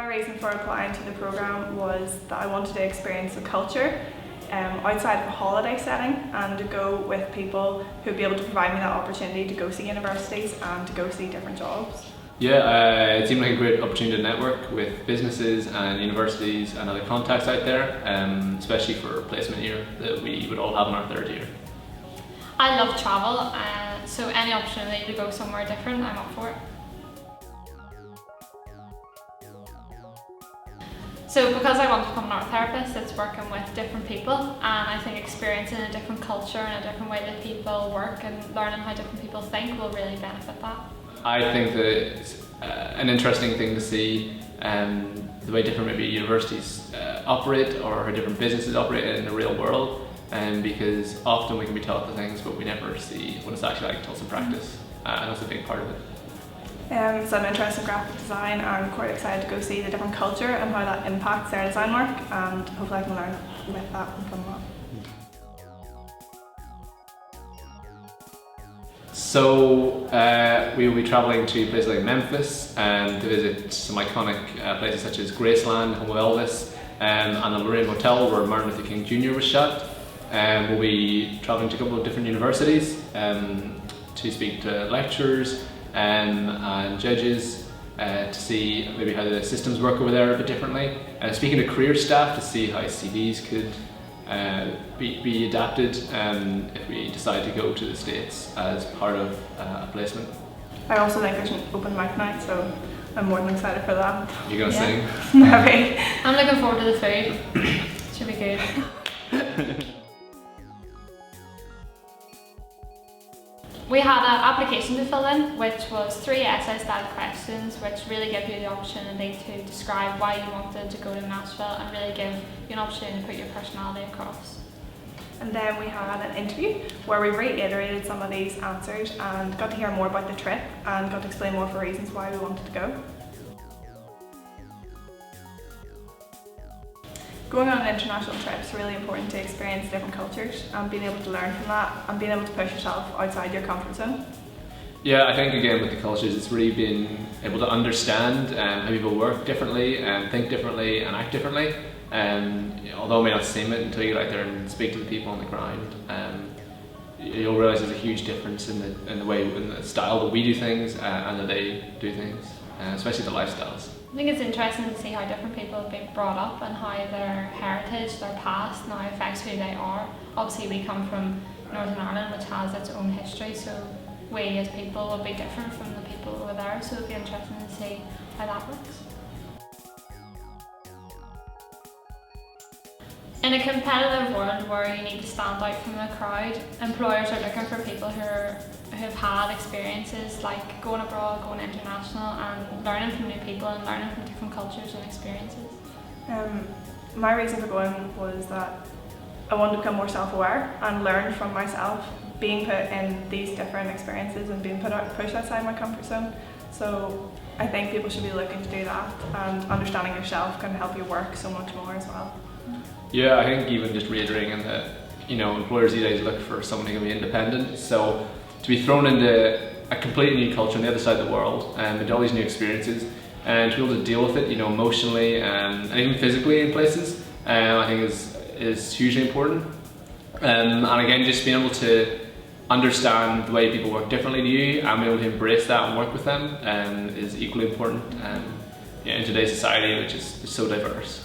reason for applying to the programme was that I wanted to experience the culture outside of a holiday setting and to go with people who would be able to provide me that opportunity to go see universities and to go see different jobs. Yeah, it seemed like a great opportunity to network with businesses and universities and other contacts out there, especially for placement year that we would all have in our third year. I love travel, so any opportunity to go somewhere different, I'm up for it. So because I want to become an art therapist, it's working with different people, and I think experiencing a different culture and a different way that people work and learning how different people think will really benefit that. I think that it's an interesting thing to see the way different maybe universities operate or how different businesses operate in the real world, because often we can be taught the things but we never see what it's actually like until it's in practice, and that's a big part of it. So I'm interested in graphic design and I'm quite excited to go see the different culture and how that impacts their design work, and hopefully I can learn with that and from that. So we will be travelling to places like Memphis to visit some iconic places such as Graceland, home of Elvis, and the Lorraine Motel where Martin Luther King Jr. was shot. We'll be travelling to a couple of different universities to speak to lecturers and judges to see maybe how the systems work over there a bit differently. Speaking to career staff to see how CVs could be adapted if we decide to go to the States as part of a placement. I also think there's an open mic night, so I'm more than excited for that. You're going to sing? Maybe. I'm looking forward to the food. Should be good. We had an application to fill in, which was 3 essay-style questions, which really give you the opportunity to describe why you wanted to go to Nashville and really give you an opportunity to put your personality across. And then we had an interview where we reiterated some of these answers and got to hear more about the trip and got to explain more for reasons why we wanted to go. Going on an international trip is really important to experience different cultures and being able to learn from that and being able to push yourself outside your comfort zone. Yeah, I think again with the cultures it's really been able to understand how people work differently and think differently and act differently. Although it may not seem it until you get out there and speak to the people on the ground, you'll realise there's a huge difference in the way, in the style that we do things and that they do things, especially the lifestyles. I think it's interesting to see how different people have been brought up and how their heritage, their past now affects who they are. Obviously we come from Northern Ireland, which has its own history, so we as people will be different from the people over there, so it'll be interesting to see how that works. In a competitive world where you need to stand out from the crowd, employers are looking for people who have had experiences like going abroad, going international and learning from new people and learning from different cultures and experiences. My reason for going was that I wanted to become more self-aware and learn from myself, being put in these different experiences and being pushed outside my comfort zone. So I think people should be looking to do that, and understanding yourself can help you work so much more as well. Yeah, I think even just reiterating that, employers these days look for someone who can be independent. So to be thrown into a completely new culture on the other side of the world and into all these new experiences and to be able to deal with it, emotionally and even physically in places, I think is hugely important. And again, just being able to understand the way people work differently to you and be able to embrace that and work with them is equally important in today's society, which is so diverse.